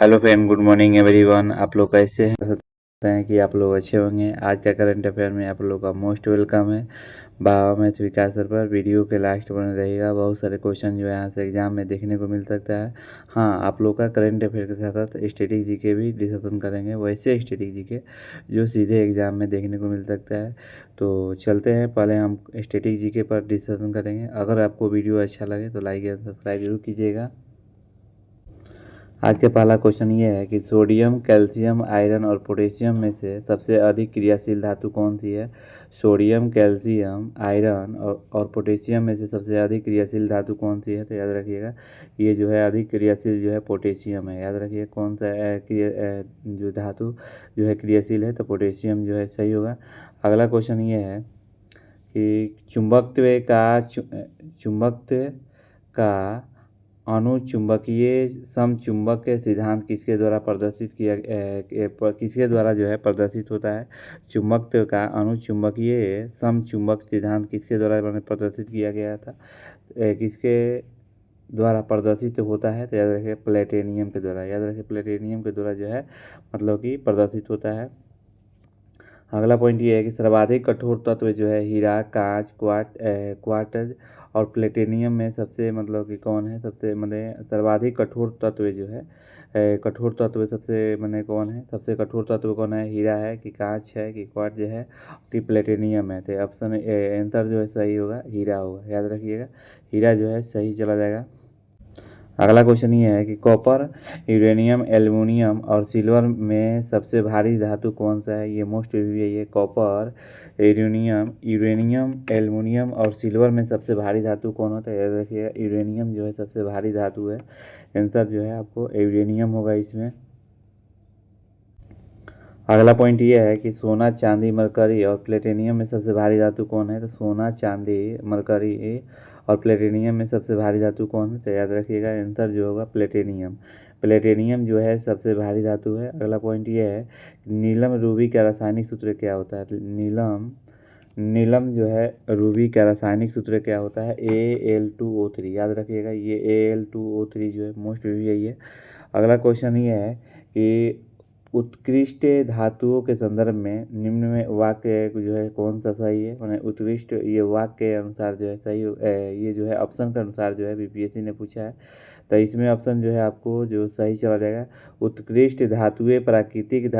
Hello friend, good morning everyone. आप लोग कैसे हैं? सकते हैं कि आप लोग अच्छे होंगे। आज का करंट अफेयर में आप लोग का मोस्ट वेलकम है। बाबा मैथ विकास सर पर वीडियो के लास्ट बने रहेगा। बहुत सारे क्वेश्चन जो है यहाँ से एग्जाम में देखने को मिल सकता है। हाँ, आप लोग का करंट अफेयर के साथ साथ स्टैटिक जीके भी डिस्कशन करेंगे, वैसे स्टैटिक जीके जो सीधे एग्जाम में देखने को मिल सकता है। तो चलते हैं, पहले हम स्टैटिक जीके पर डिस्कशन करेंगे। अगर आपको वीडियो अच्छा लगे तो लाइक एंड सब्सक्राइब जरूर कीजिएगा। आज का पहला क्वेश्चन ये है कि सोडियम, कैल्शियम, आयरन और पोटेशियम में से सबसे अधिक क्रियाशील धातु कौन सी है? सोडियम, कैल्शियम, आयरन और पोटेशियम में से सबसे अधिक क्रियाशील धातु कौन सी है? तो याद रखिएगा, ये जो है अधिक क्रियाशील जो है पोटेशियम है। याद रखिए कौन सा जो धातु जो है क्रियाशील है, तो पोटेशियम जो है सही होगा। अगला क्वेश्चन ये है कि चुंबकत्व का अनुचुंबकीय समचुंबक सिद्धांत किसके द्वारा किसके द्वारा जो है प्रदर्शित होता है? चुंबकत्व का अनुचुंबकीय समचुंबक सिद्धांत किसके द्वारा प्रदर्शित किया गया था? किसके द्वारा प्रदर्शित होता है? तो याद रखिए प्लेटिनियम के द्वारा। याद रखिए प्लेटिनियम के द्वारा जो है मतलब कि प्रदर्शित होता है। अगला पॉइंट ये है कि सर्वाधिक कठोर तत्व जो है हीरा, कांच, क्वार्ट्ज और प्लेटिनियम में सबसे मतलब कि कौन है सबसे मतलब सर्वाधिक कठोर तत्व जो है कठोर तत्व सबसे मतलब कौन है? सबसे कठोर तत्व कौन है? हीरा है कि कांच है कि क्वार्ट्ज है कि प्लेटिनियम है? तो ऑप्शन आंसर जो है सही होगा, हीरा होगा। याद रखिएगा हीरा जो है सही चला जाएगा। अगला क्वेश्चन ये है कि कॉपर, यूरेनियम, एल्युमिनियम और सिल्वर में सबसे भारी धातु कौन सा है? ये मोस्ट रिव्यू है ये। कॉपर, यूरेनियम, एल्युमिनियम और सिल्वर में सबसे भारी धातु कौन होता है? याद रखिएगा यूरेनियम जो है सबसे भारी धातु है। आंसर जो है आपको यूरेनियम होगा इसमें। अगला पॉइंट ये है कि सोना, चांदी, मरकरी और प्लेटिनियम में सबसे भारी धातु कौन है? तो सोना, चांदी, मरकरी और प्लेटिनियम में सबसे भारी धातु कौन है? तो याद रखिएगा आंसर जो होगा प्लेटिनियम। प्लेटिनियम जो है सबसे भारी धातु है। अगला पॉइंट ये है नीलम रूबी का रासायनिक सूत्र क्या होता है? नीलम जो है रूबी का रासायनिक सूत्र क्या होता है? Al2O3। याद रखिएगा ये Al2O3 जो है मोस्ट रिव्यू यही है। अगला क्वेश्चन ये है कि उत्कृष्ट धातुओं के संदर्भ में निम्न में वाक्य जो है कौन सा सही है? मैंने उत्कृष्ट ये वाक्य के अनुसार जो है सही ये जो है ऑप्शन के अनुसार जो है बीपीएससी ने पूछा है। तो इसमें ऑप्शन जो है आपको जो सही चला जाएगा, उत्कृष्ट धातुएं प्राकृतिक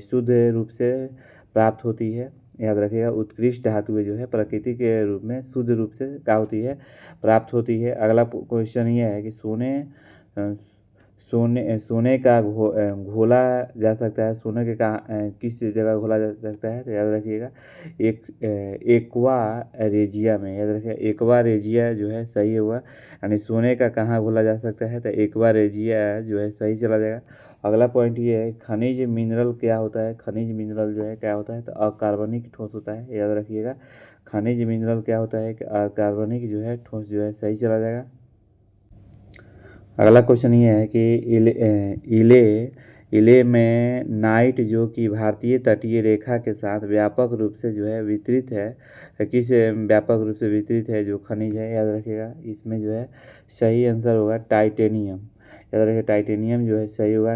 शुद्ध रूप से प्राप्त होती है। याद रखिएगा उत्कृष्ट धातुएं जो है प्रकृति के रूप में शुद्ध रूप से क्या होती है? प्राप्त होती है। अगला क्वेश्चन ये है कि सोने का घोला जा सकता है। सोने के कहाँ किस जगह घोला जा सकता है? तो याद रखिएगा एक्वा रेजिया में। याद रखिएगा एक्वा रेजिया जो है सही हुआ। यानी सोने का कहाँ घोला जा सकता है? तो एक्वा रेजिया जो है सही चला जाएगा। अगला पॉइंट ये है खनिज मिनरल क्या होता है? खनिज मिनरल जो है क्या होता है? तो अकार्बनिक ठोस होता है। याद रखिएगा खनिज मिनरल क्या होता है कि अकार्बनिक जो है ठोस जो है सही चला जाएगा। अगला क्वेश्चन ये है कि इले में नाइट जो कि भारतीय तटीय रेखा के साथ व्यापक रूप से जो है वितरित है, किस व्यापक रूप से वितरित है जो खनिज है? याद रखिएगा इसमें जो है सही आंसर होगा टाइटेनियम। याद रखिए टाइटेनियम जो है सही होगा।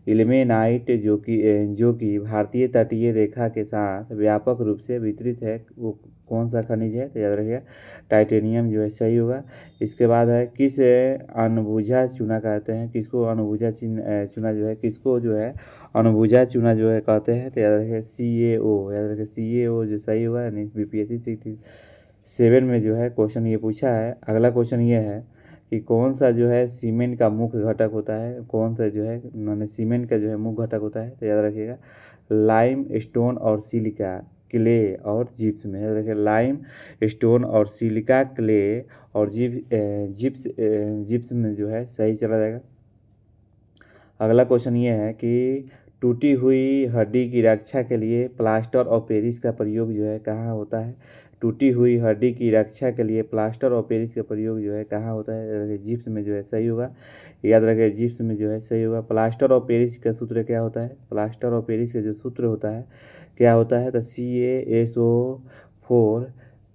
इल्मेनाइट जो कि भारतीय तटीय रेखा के साथ व्यापक रूप से वितरित है, वो कौन सा खनिज है? तो याद रखिएगा टाइटेनियम जो है सही होगा। इसके बाद है किस अणुभुजा चूना कहते हैं? किसको अणुभुजा चूना जो है किसको जो है अणुभुजा चूना जो है कहते हैं? तो याद रखिए CaO। याद रखिए CaO जो सही होगा। यानी बीपीएससी 7 में जो है क्वेश्चन ये पूछा है। अगला क्वेश्चन ये है कि कौन सा जो है सीमेंट का मुख्य घटक होता है? कौन सा जो है माने सीमेंट का जो है मुख्य घटक होता है? तो याद रखिएगा लाइम स्टोन और सिलिका, क्ले और जिप्स में। याद रखिए लाइम स्टोन और सिलिका, क्ले और जिप्स में जो है सही चला जाएगा। अगला क्वेश्चन ये है कि टूटी हुई हड्डी की रक्षा के लिए प्लास्टर ऑफ पेरिस का प्रयोग जो है कहाँ होता है? टूटी हुई हड्डी की रक्षा के लिए प्लास्टर ऑफ पेरिस का प्रयोग जो है कहाँ होता है? जिप्स में जो है सही होगा। याद रखिए जिप्स में जो है सही होगा। प्लास्टर ऑफ पेरिस का सूत्र क्या होता है? प्लास्टर ऑफ पेरिस का जो सूत्र होता है क्या होता है? तो CaSO4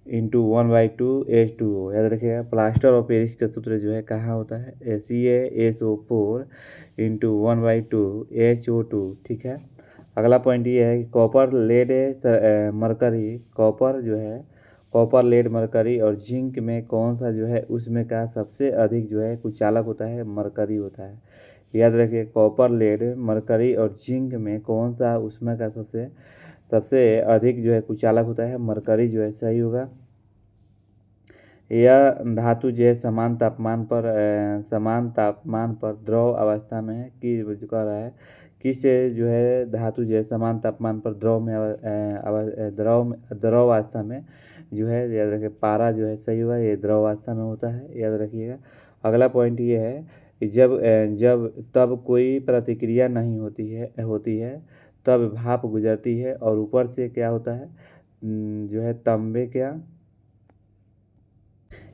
1/2H2O, याद रखिएगा। प्लास्टर ऑफ पेरिस का सूत्र जो है कहाँ होता है, CaSO4 × 1/2HO2, ठीक है। अगला पॉइंट ये है कि कॉपर, लेड, मरकरी, कॉपर जो है, कॉपर, लेड, मरकरी और जिंक में कौन सा जो है उसमें का सबसे अधिक जो है कुचालक होता है, मरकरी होता है। याद रखिए, कॉपर, लेड, मरकरी और जिंक में कौन सा उसमें का सबसे अधिक जो है कुचालक होता है, मरकरी जो है सही होगा। यह धातु जो है समान तापमान पर द्रव अवस्था में है कि जो कह रहा है किस जो है धातु जो है समान तापमान पर द्रव अवस्था में जो है, याद रखिए पारा जो है सही होगा, ये द्रव अवस्था में होता है, याद रखिएगा। अगला पॉइंट ये है कि तब कोई प्रतिक्रिया नहीं होती है तब भाप गुजरती है और ऊपर से क्या होता है, जो है तांबे, क्या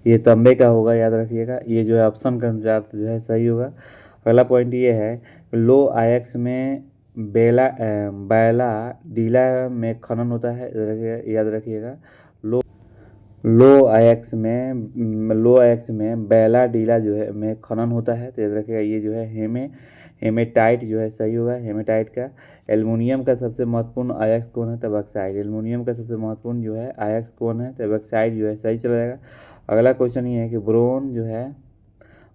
ये तांबे का होगा, याद रखिएगा। ये जो है ऑप्शन का अनुसार जो है सही होगा। अगला पॉइंट ये है, लो आयक्स में बैला डीला में खनन होता है, याद रखिएगा। लो आयक्स में बैला डीला जो है में खनन होता है, तो याद रखिएगा ये जो है हेमेटाइट जो है सही होगा, हेमेटाइट का। एल्युमिनियम का सबसे महत्वपूर्ण आयक्स कौन है, तो बॉक्साइट। एल्युमिनियम का सबसे महत्वपूर्ण जो है आयक्स कौन है, तो बॉक्साइट जो है सही चला जाएगा। अगला क्वेश्चन ये है कि ब्रोन जो है,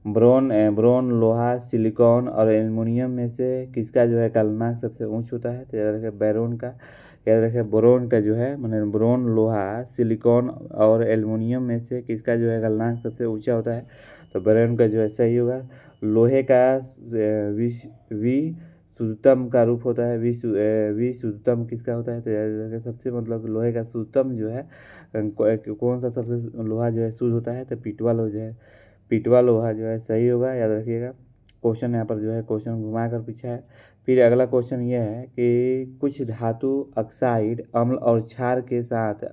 ब्रोन, लोहा, सिलिकॉन और एल्युमिनियम में से किसका जो है गलनांक सबसे ऊंच होता है, तो याद रखिए बोरोन का। याद रखिए बोरोन का जो है, मैंने ब्रोन, लोहा, सिलिकॉन और एल्युमिनियम में से किसका जो है गलनांक सबसे ऊंचा होता है, तो बोरोन का जो है सही होगा। लोहे का विशुद्धतम का रूप होता है, विशुद्धतम किसका होता है, तो याद रखिए सबसे मतलब लोहे का शुद्धतम जो है कौन सा सबसे लोहा जो है शुद्ध होता है, तो पिटवा लोहा जो है, पिटवा लोहा जो है सही होगा, याद रखिएगा। क्वेश्चन यहाँ पर जो है क्वेश्चन घुमा कर पीछा है। फिर अगला क्वेश्चन ये है कि कुछ धातु ऑक्साइड अम्ल और क्षार के साथ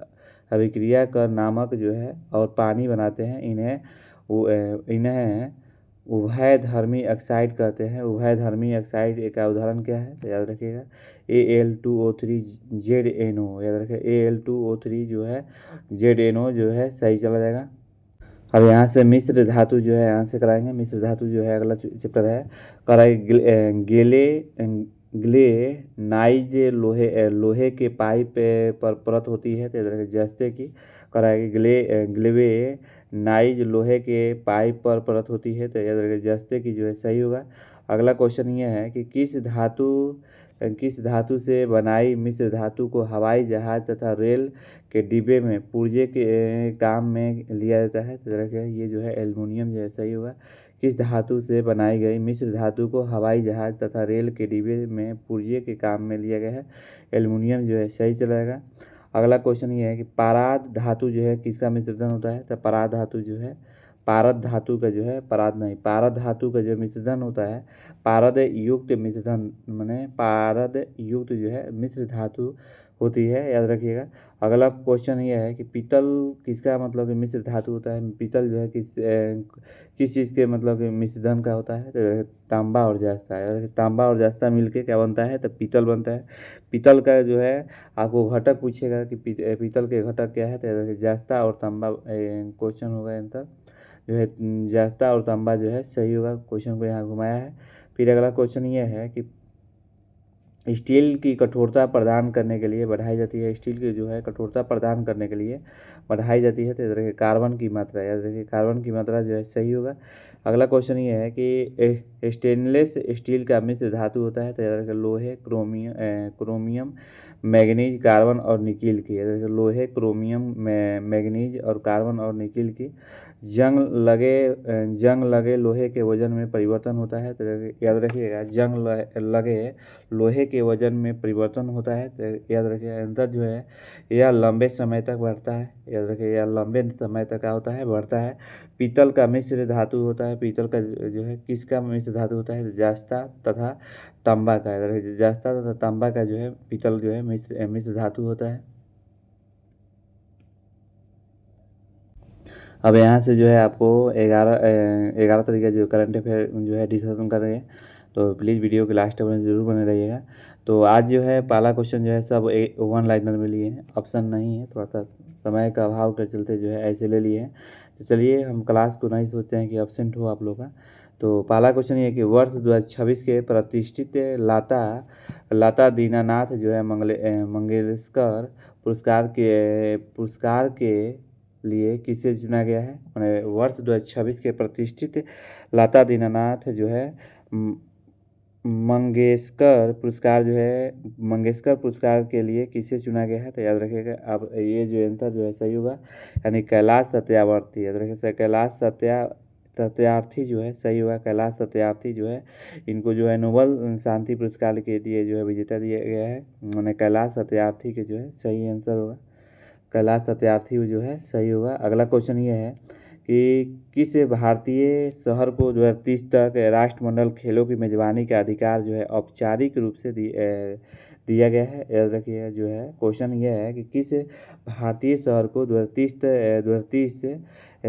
अभिक्रिया कर नमक जो है और पानी बनाते हैं, इन्हें उभयधर्मी ऑक्साइड कहते हैं। उभयधर्मी ऑक्साइड का उदाहरण क्या है, तो याद रखिएगा Al2O3ZNO, याद रखिए Al2O3 जो है ZNO जो है सही चला जाएगा। अब यहाँ से मिश्र धातु जो है यहाँ से कराएंगे। मिश्र धातु जो है अगला चैप्टर है, कराएंगे ग्लेनाइज लोहे के पाइप पर परत होती है, तो याद रखिए जस्ते की। कराएंगे ग्लेनाइज लोहे के पाइप पर परत होती है, तो याद रखिए जस्ते की जो है सही होगा। अगला क्वेश्चन ये है कि किस धातु से बनाई मिश्र धातु को हवाई जहाज तथा रेल के डिब्बे में पुर्जे के काम में लिया जाता है, तो रखिए ये जो है एल्युमिनियम जो है सही होगा। किस धातु से बनाई गई मिश्र धातु को हवाई जहाज तथा रेल के डिब्बे में पुर्जे के काम में लिया गया है, एल्युमिनियम जो है सही चलेगा। अगला क्वेश्चन ये है कि पारद धातु जो है किसका मिश्रण होता है, तो पारद धातु जो है, पारद धातु का जो है, पारद धातु का जो मिश्रण होता है, पारद युक्त मिश्रण माने पारद युक्त जो है मिश्र धातु होती है, याद रखिएगा। अगला क्वेश्चन ये है कि पीतल किसका मतलब कि मिश्र धातु होता है। पीतल जो है किस चीज़ के मतलब कि मिश्रण का होता है, तो तांबा और जस्ता है। तांबा और जस्ता मिलके क्या बनता है, तो पीतल बनता है। पीतल का जो है आपको घटक पूछेगा कि पीतल के घटक क्या है, तो जस्ता और तांबा क्वेश्चन होगा आंसर जो है, जस्ता और तांबा जो है सही होगा। क्वेश्चन को यहाँ घुमाया है। फिर अगला क्वेश्चन ये है कि स्टील की कठोरता प्रदान करने के लिए बढ़ाई जाती है, स्टील की जो है कठोरता प्रदान करने के लिए बढ़ाई जाती है, तो याद रखिए कार्बन की मात्रा, याद रखिए कार्बन की मात्रा जो है सही होगा। अगला क्वेश्चन ये है कि स्टेनलेस स्टील का मिश्र धातु होता है, तो याद रखिए लोहे, क्रोमियम, मैग्नीज, कार्बन और निकिल की। याद रखिए लोहे, क्रोमियम, मैग्नीज और कार्बन और निकिल की। जंग लगे लोहे के वजन में परिवर्तन होता है, तो याद रखिएगा जंग लगे लोहे के वजन में परिवर्तन होता है, तो याद रखिए आंसर जो है यह लंबे समय तक बढ़ता है। याद रखिए यह लंबे समय तक क्या होता है, बढ़ता है। पीतल का मिश्र धातु होता है, पीतल का जो है किसका मिश्र धातु होता है, जस्ता तथा तांबा का। याद रखिए जस्ता तथा तांबा का जो है पीतल जो है मिश्र धातु होता है। अब यहाँ से जो है आपको 11 तरीके जो करंट अफेयर जो है डिस्कशन कर रहे हैं, तो प्लीज़ वीडियो के लास्ट में ज़रूर बने रहिएगा। तो आज जो है पहला क्वेश्चन जो है सब वन लाइनर में लिए हैं, ऑप्शन नहीं है, थोड़ा सा समय का अभाव के चलते जो है ऐसे ले लिए हैं। तो चलिए हम क्लास को नहीं सोचते हैं कि एब्सेंट हो आप लोग का। तो पहला क्वेश्चन ये है कि वर्ष 2026 के प्रतिष्ठित लता दीनानाथ जो है मंगेशकर पुरस्कार के लिए किसे चुना गया है। मैंने वर्ष 2026 के प्रतिष्ठित लता दीनानाथ जो है मंगेशकर पुरस्कार के लिए किसे चुना गया है। तो याद रखिएगा अब ये जो आंसर जो है सही होगा, यानी कैलाश सत्यार्थी। याद रखिए कैलाश सत्यार्थी जो है सही होगा। कैलाश सत्यार्थी जो है इनको जो है नोबल शांति पुरस्कार के लिए जो है विजेता दिया गया है। मैंने कैलाश सत्यार्थी के जो है सही आंसर होगा, कैलाश सत्यार्थी जो है सही होगा। अगला क्वेश्चन ये है कि किस भारतीय शहर को 2030 तक राष्ट्रमंडल खेलों की मेजबानी का अधिकार जो है औपचारिक रूप से दिया गया है। याद रखिए जो है क्वेश्चन ये है कि किस भारतीय शहर को 2030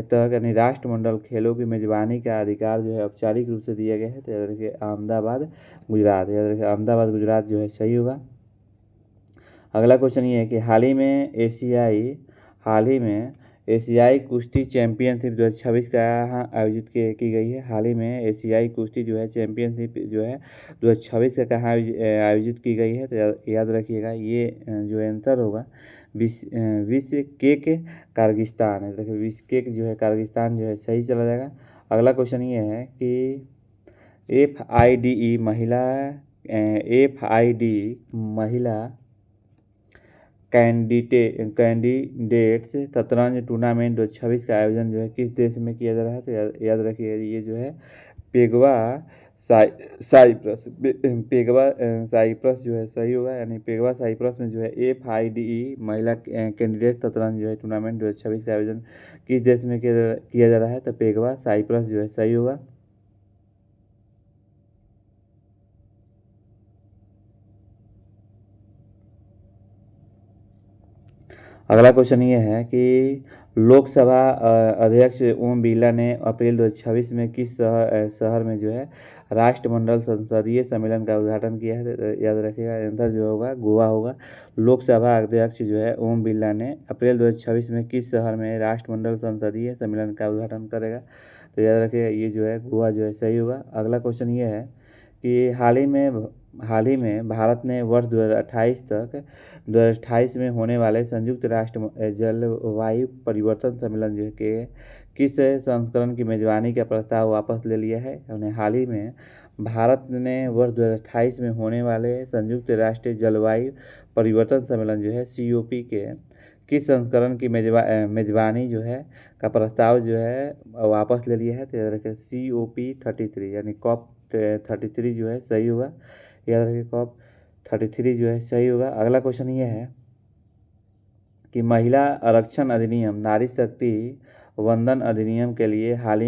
तक यानी राष्ट्रमंडल खेलों की मेजबानी का अधिकार जो है औपचारिक रूप से दिया गया है। तो याद रखिए अहमदाबाद गुजरात। याद रखिए अहमदाबाद गुजरात जो है सही होगा। अगला क्वेश्चन ये है कि हाल ही में एशियाई कुश्ती चैंपियनशिप 2026 कहाँ आयोजित की गई है। हाल ही में एशियाई कुश्ती जो है चैंपियनशिप जो है 2026 का कहाँ आयोजित की गई है। तो याद रखिएगा ये जो आंसर होगा बिश्केक किर्गिस्तान है। देखिए बिश्केक जो है किर्गिस्तान जो है सही चला जाएगा। अगला क्वेश्चन ये है कि FIDE महिला कैंडिडेट्स शतरंज टूर्नामेंट 2026 का आयोजन जो है किस देश में किया जा रहा है। तो याद रखिए ये जो है पेगवा साइप्रस जो है सही होगा, यानी पेगवा साइप्रस में जो है FIDE महिला कैंडिडेट शतरंज जो है टूर्नामेंट 2026 का आयोजन किस देश में किया जा रहा है। तो पेगवा साइप्रस जो है सही होगा। अगला क्वेश्चन ये है कि लोकसभा अध्यक्ष ओम बिरला ने अप्रैल 2026 में किस शहर में जो है राष्ट्रमंडल संसदीय सम्मेलन का उद्घाटन किया है। याद रखिएगा आंसर जो होगा गोवा होगा। लोकसभा अध्यक्ष जो है ओम बिरला ने अप्रैल 2026 में किस शहर में राष्ट्रमंडल संसदीय सम्मेलन का उद्घाटन करेगा। तो याद रखिएगा ये जो है गोवा जो है सही होगा। अगला क्वेश्चन ये है कि हाल ही में भारत ने वर्ष 2028 में होने वाले संयुक्त राष्ट्र जलवायु परिवर्तन सम्मेलन जो के किस संस्करण की मेजबानी का प्रस्ताव वापस ले लिया है। उन्हें हाल ही में भारत ने वर्ष 2028 में होने वाले संयुक्त राष्ट्र जलवायु परिवर्तन सम्मेलन जो है COP के किस संस्करण की मेजबानी जो है का प्रस्ताव जो है वापस ले लिया है। तो याद रखिए COP33 यानी COP33 जो है सही होगा। याद रखिए COP33 जो है सही होगा। अगला क्वेश्चन ये है कि महिला आरक्षण अधिनियम नारी शक्ति वंदन अधिनियम के लिए हाल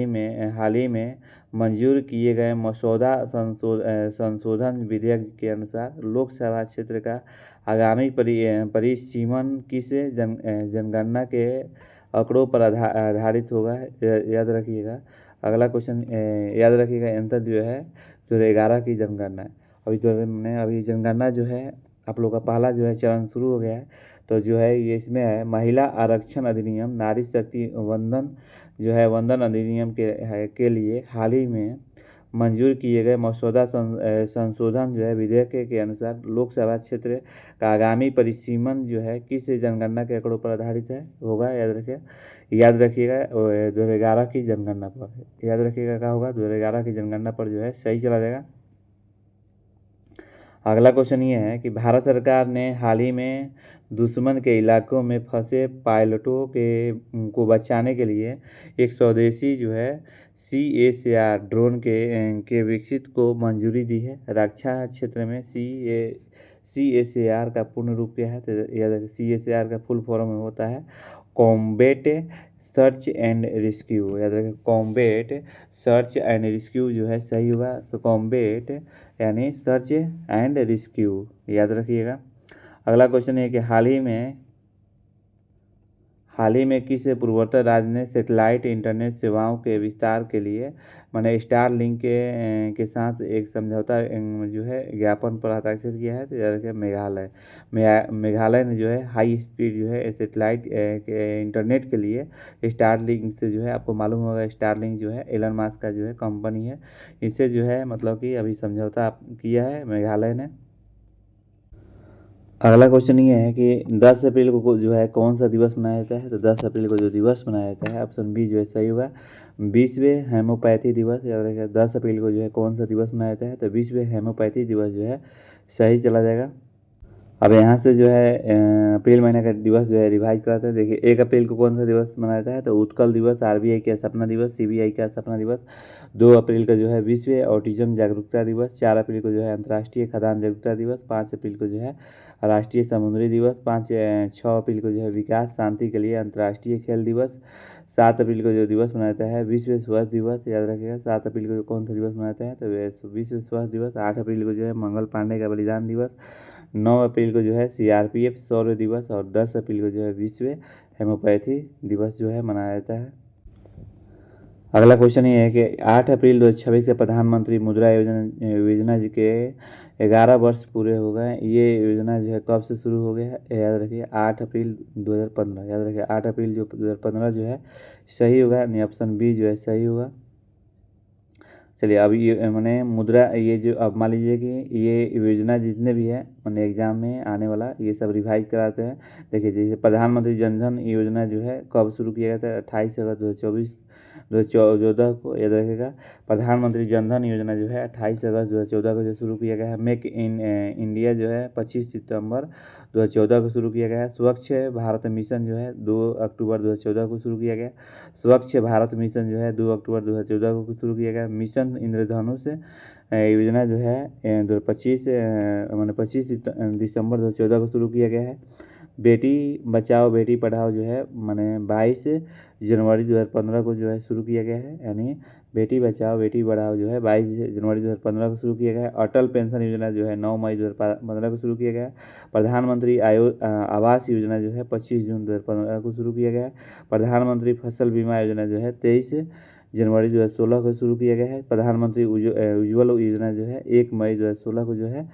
ही में मंजूर किए गए मसौदा संशोधन विधेयक के अनुसार लोकसभा क्षेत्र का आगामी परिसीमन किस जनगणना के आंकड़ों पर आधारित होगा। याद रखिएगा अगला क्वेश्चन याद रखिएगा आंसर जो है 2011 की जनगणना है। अभी जनगणना जो है आप लोग का पहला जो है चरण शुरू हो गया है। तो जो है ये इसमें है महिला आरक्षण अधिनियम नारी शक्ति वंदन अधिनियम के लिए हाल ही में मंजूर किए गए मसौदा संशोधन जो है विधेयक के अनुसार लोकसभा क्षेत्र का आगामी परिसीमन जो है किस जनगणना के आंकड़ों पर आधारित होगा। याद रखिएगा 2011 की जनगणना पर। याद रखिएगा क्या होगा 2011 की जनगणना पर जो है सही चला जाएगा। अगला क्वेश्चन ये है कि भारत सरकार ने हाल ही में दुश्मन के इलाकों में फंसे पायलटों को बचाने के लिए एक स्वदेशी जो है CSAR ड्रोन के विकसित को मंजूरी दी है। रक्षा क्षेत्र में CSAR का पूर्ण रूप क्या है। तो याद CSAR का फुल फॉर्म होता है कॉम्बैट सर्च एंड रेस्क्यू। याद रखें कॉम्बैट सर्च एंड रेस्क्यू जो है सही होगा। तो कॉम्बैट यानी सर्च एंड रेस्क्यू याद रखिएगा। अगला क्वेश्चन है कि हाल हाल ही में किस पूर्वोत्तर राज्य ने सेटेलाइट इंटरनेट सेवाओं के विस्तार के लिए मैंने स्टारलिंक के साथ एक समझौता जो है ज्ञापन पर हस्ताक्षर किया है? तो याद रखिए मेघालय। मेघालय ने जो है हाई स्पीड जो है सेटेलाइट के इंटरनेट के लिए स्टारलिंक से जो है, आपको मालूम होगा स्टारलिंक जो है एलन मास्क का जो है कंपनी है, इससे जो है मतलब कि अभी समझौता किया है मेघालय ने। अगला क्वेश्चन ये है कि 10 अप्रैल को जो है कौन सा दिवस मनाया जाता है? तो 10 अप्रैल को जो दिवस मनाया जाता है ऑप्शन बी जो है सही होगा, विश्व हेमोपैथी दिवस। याद रखिएगा 10 अप्रैल को जो है कौन सा दिवस मनाया जाता है? तो विश्व हेमोपैथी दिवस जो है सही चला जाएगा। अब यहाँ से जो है अप्रैल महीने का दिवस जो है रिवाइज कराते हैं। देखिए 1 अप्रैल को कौन सा दिवस मनाया जाता है? तो उत्कल दिवस, आरबीआई का स्थापना दिवस, सीबीआई का स्थापना दिवस। 2 अप्रैल का जो है विश्व ऑटिज्म जागरूकता दिवस। 4 अप्रैल को जो है अंतर्राष्ट्रीय खाद्यान्न जागरूकता दिवस। 5 अप्रैल को जो है राष्ट्रीय समुद्री दिवस। 6 अप्रैल को जो है विकास शांति के लिए अंतर्राष्ट्रीय खेल दिवस। 7 अप्रैल को जो दिवस मनाया जाता है विश्व स्वास्थ्य दिवस। याद रखिएगा 7 अप्रैल को कौन सा दिवस मनाया जाता है? तो विश्व स्वास्थ्य दिवस। 8 अप्रैल को जो है मंगल पांडे का बलिदान दिवस। 9 अप्रैल को जो है सीआरपीएफ शौर्य दिवस। और 10 अप्रैल को जो है विश्व हेमोपैथी दिवस जो है मनाया जाता है। अगला क्वेश्चन ये है कि 8 अप्रैल 2026 के प्रधानमंत्री मुद्रा योजना जी के 11 वर्ष पूरे हो गए। ये योजना जो है कब से शुरू हो गया है? याद रखिए 8 अप्रैल 2015। याद रखिए 8 अप्रैल जो 2015 जो है सही होगा, यानी ऑप्शन बी जो है सही होगा। चलिए अब ये मैंने मुद्रा ये जो अब मान लीजिए कि ये योजना जितने भी है मैंने एग्जाम में आने वाला ये सब रिवाइज कराते हैं। देखिए जैसे प्रधानमंत्री जन धन योजना जो है कब शुरू किया गया था? 28 अगस्त 2014 को। याद रखेगा प्रधानमंत्री जन धन योजना जो है 28 अगस्त 2014 को जो शुरू किया गया है। मेक इन इंडिया जो है 25 सितंबर 2014 को शुरू किया गया है। स्वच्छ भारत मिशन जो है 2 अक्टूबर 2014 को शुरू किया गया। स्वच्छ भारत मिशन जो है 2 अक्टूबर 2014 को शुरू किया गया। मिशन इंद्रधनुष योजना जो है 25 मैंने 25 दिसंबर 2014 को शुरू किया गया है। बेटी बचाओ बेटी पढ़ाओ जो है मैंने 22 जनवरी 2015 को जो है शुरू किया गया है, यानी बेटी बचाओ बेटी पढ़ाओ जो है 22 जनवरी 2015 को शुरू किया गया है। अटल पेंशन योजना जो है 9 मई 2015 को शुरू किया गया है। प्रधानमंत्री आवास योजना जो है 25 जून 2015 को शुरू किया गया है। प्रधानमंत्री फसल बीमा योजना जो है 23 जनवरी 2016 को शुरू किया गया है। प्रधानमंत्री उज्ज्वल योजना जो है 1 मई 2016 को जो है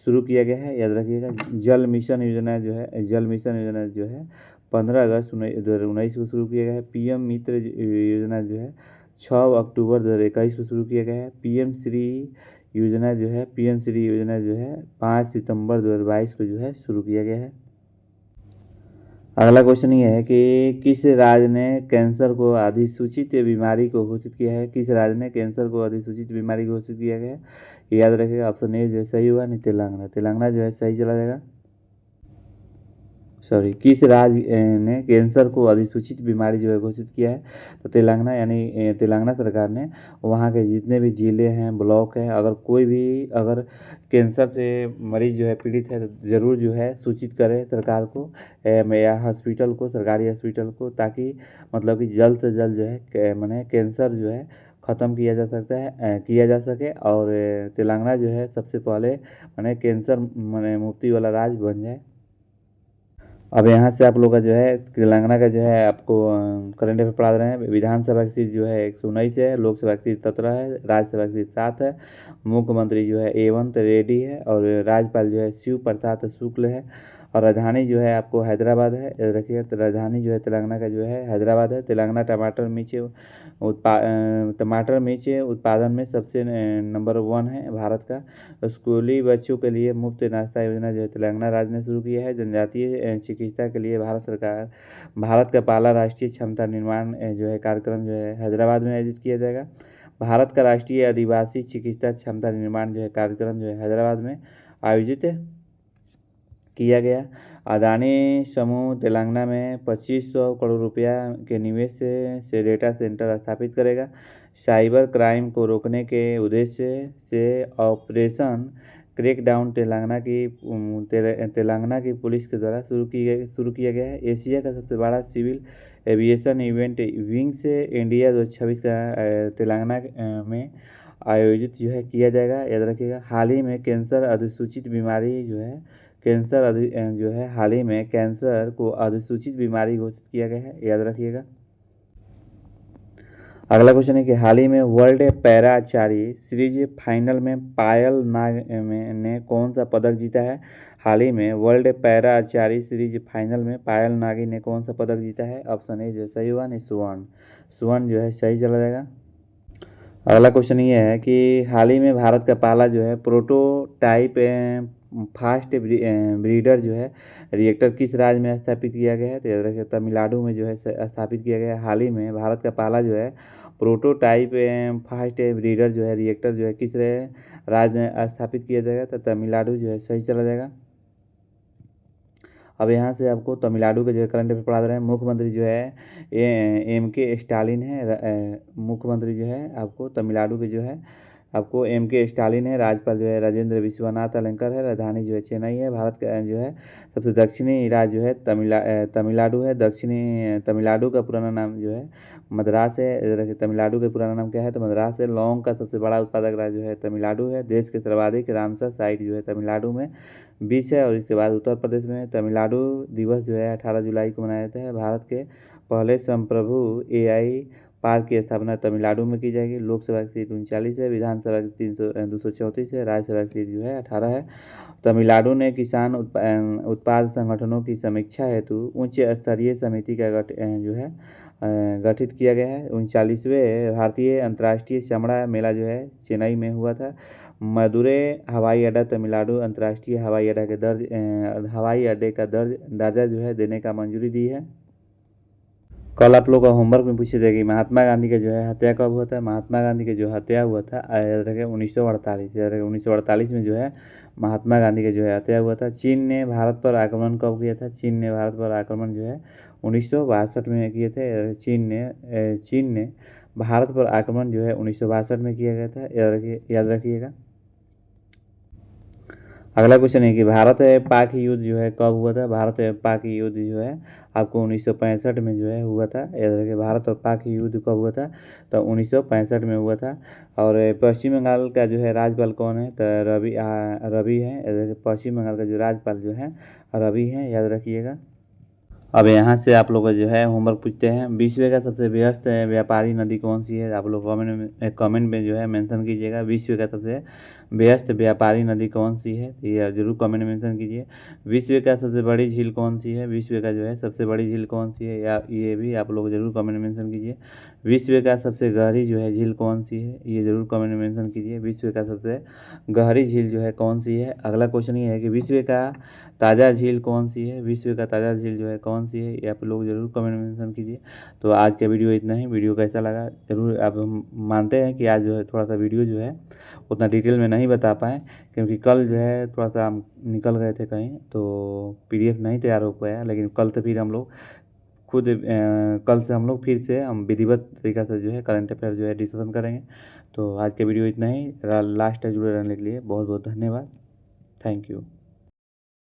शुरू किया गया है। याद रखिएगा जल मिशन योजना जो है 15 अगस्त 2019 को शुरू किया गया है। पीएम मित्र योजना जो है 6 अक्टूबर 2021 को शुरू किया गया है। पीएम श्री योजना जो है 5 सितंबर 2022 को जो है शुरू किया गया है। अगला क्वेश्चन ये है कि किस राज्य ने कैंसर को अधिसूचित बीमारी को घोषित किया है? किस राज्य ने कैंसर को अधिसूचित बीमारी को घोषित किया गया है? याद रखिएगा ऑप्शन ए जो है सही हुआ, नहीं तेलंगाना जो है सही चला जाएगा। सॉरी, किस राज्य ने कैंसर को अधिसूचित बीमारी जो है घोषित किया है? तो तेलंगाना, यानी तेलंगाना सरकार ने वहाँ के जितने भी ज़िले हैं ब्लॉक हैं अगर कोई भी अगर कैंसर से मरीज जो है पीड़ित है तो ज़रूर जो है सूचित करें सरकार को या हॉस्पिटल को, सरकारी हॉस्पिटल को, ताकि मतलब कि जल्द से जल्द जो है माने कैंसर जो है ख़त्म किया जा सकता है किया जा सके और तेलंगाना जो है सबसे पहले माने कैंसर माने मुक्ति वाला राज्य बन जाए। अब यहाँ से आप लोग का जो है तेलंगाना का जो है आपको करंट अफेयर पढ़ा रहे हैं। विधानसभा की सीट जो है 119 है, लोकसभा की सीट 17 है, राज्यसभा की सीट 7 है, मुख्यमंत्री जो है हेमंत रेड्डी है और राज्यपाल जो है शिव प्रताप शुक्ल है और राजधानी जो है आपको हैदराबाद है। याद रखिए तो राजधानी जो है तेलंगाना का जो है हैदराबाद है। तेलंगाना टमाटर मिर्च उत्पादन में सबसे नंबर 1 है भारत का। स्कूली बच्चों के लिए मुफ्त नाश्ता योजना जो है तेलंगाना राज्य ने शुरू किया है। जनजातीय चिकित्सा के लिए भारत का पहला राष्ट्रीय क्षमता निर्माण जो है कार्यक्रम जो है हैदराबाद में आयोजित किया जाएगा। भारत का राष्ट्रीय आदिवासी चिकित्सा क्षमता निर्माण जो है कार्यक्रम जो है हैदराबाद में आयोजित किया गया। अदानी समूह तेलंगाना में 2500 करोड़ रुपया के निवेश से डेटा सेंटर स्थापित करेगा। साइबर क्राइम को रोकने के उद्देश्य से ऑपरेशन क्रैकडाउन तेलंगाना की पुलिस के द्वारा शुरू किया गया है। एशिया का सबसे बड़ा civil aviation event wings India 2026 का तेलंगाना में आयोजित जो है किया जाएगा। याद रखिएगा हाल ही में कैंसर अधिसूचित बीमारी जो है जो है हाल ही में कैंसर को अधिसूचित बीमारी घोषित किया गया है, याद रखिएगा। अगला क्वेश्चन है कि हाल ही में world para archery series final में पायल नाग ने कौन सा पदक जीता है। हाल ही में world para archery series final में पायल नागी ने कौन सा पदक जीता है। ऑप्शन ए जो सही हुआ नहीं स्वर्ण, स्वर्ण जो है सही चला जाएगा। अगला क्वेश्चन ये है कि हाल ही में भारत का पहला जो है प्रोटोटाइप फास्ट ब्रीडर जो है रिएक्टर किस राज्य में स्थापित किया गया है। तो याद रखिए तमिलनाडु में जो है स्थापित किया गया है। हाल ही में भारत का पहला जो है प्रोटोटाइप फास्ट ब्रीडर जो है रिएक्टर जो है किस राज्य में स्थापित किया जाएगा। तो तमिलनाडु जो है सही चला जाएगा। अब यहाँ से आपको तमिलनाडु के जो है करंट अफेयर पढ़ा दे रहे हैं। मुख्यमंत्री जो है MK स्टालिन है। मुख्यमंत्री जो है आपको तमिलनाडु के जो है आपको MK स्टालिन है। राज्यपाल जो है राजेंद्र विश्वनाथ अलंकर है। राजधानी जो है चेन्नई है। भारत का जो है सबसे दक्षिणी राज्य जो है तमिलनाडु है। दक्षिणी तमिलनाडु का पुराना नाम जो है मद्रास है। तमिलनाडु का पुराना नाम क्या है तो मद्रास है। लौंग का सबसे बड़ा उत्पादक राज्य जो है तमिलनाडु है। देश के सर्वाधिक रामसर साइट जो है तमिलनाडु में 20 है। और इसके बाद उत्तर प्रदेश में तमिलनाडु दिवस जो है 18 जुलाई को मनाया जाता है। भारत के पहले संप्रभु AI पार्क की स्थापना तमिलनाडु में की जाएगी। लोकसभा की सीट 39 है। विधानसभा की 234 है। राज्यसभा की सीट जो है 18 है। तमिलनाडु ने किसान उत्पाद संगठनों की समीक्षा हेतु उच्च स्तरीय समिति का गठित किया गया है। 39वें भारतीय अंतर्राष्ट्रीय चमड़ा मेला जो है चेन्नई में हुआ था। मदुरै हवाई अड्डा तमिलनाडु अंतर्राष्ट्रीय हवाई अड्डे का दर्जा जो है देने का मंजूरी दी है। कल आप लोग का होमवर्क में पूछे थे कि महात्मा गांधी का जो है हत्या कब हुआ था। महात्मा गांधी का जो हत्या हुआ था याद रखें 1948। याद रखें 1948 में जो है महात्मा गांधी का जो है हत्या हुआ था। चीन ने भारत पर आक्रमण कब किया था। चीन ने भारत पर आक्रमण जो है 1962 में किए थे। चीन ने भारत पर आक्रमण जो है 1962 में किया गया था, याद रखिएगा। अगला क्वेश्चन है कि भारत पाक युद्ध जो है कब हुआ था। भारत पाक युद्ध जो है आपको 1965 में जो है हुआ था। याद रखिए भारत और पाक युद्ध कब हुआ था तो 1965 में हुआ था। और पश्चिम बंगाल का जो है राज्यपाल कौन है तो रवि है। याद रखिए पश्चिम बंगाल का जो राज्यपाल जो है रवि है, याद रखिएगा। अब यहाँ से आप लोग जो है होमवर्क पूछते हैं। विश्व का सबसे व्यस्त व्यापारी नदी कौन सी है। आप लोग कमेंट में जो है मेंशन कीजिएगा विश्व का सबसे व्यस्त व्यापारी नदी कौन सी है, तो ये जरूर कमेंट में मेंशन कीजिए। विश्व का सबसे बड़ी झील कौन सी है। विश्व का जो है सबसे बड़ी झील कौन सी है, या ये भी आप लोग जरूर कमेंट में मेंशन कीजिए। विश्व का सबसे गहरी जो है झील कौन सी है, ये जरूर कमेंट में मेंशन कीजिए। विश्व का सबसे गहरी झील जो है कौन सी है। अगला क्वेश्चन ये है कि विश्व का ताज़ा झील कौन सी है। विश्व का ताज़ा झील जो है कौन सी है, ये आप लोग जरूर कमेंट में मेंशन कीजिए। तो आज का वीडियो इतना ही। वीडियो कैसा लगा जरूर। आप मानते हैं कि आज जो है थोड़ा सा वीडियो जो है उतना डिटेल में नहीं बता पाए, क्योंकि कल जो है थोड़ा सा हम निकल गए थे कहीं, तो PDF नहीं तैयार हो पाया। लेकिन कल से फिर हम लोग कल से हम लोग फिर से हम विधिवत तरीका से जो है करंट अफेयर जो है डिस्कशन करेंगे। तो आज के वीडियो इतना ही। लास्ट तक जुड़े रहने के लिए बहुत बहुत धन्यवाद। Thank you.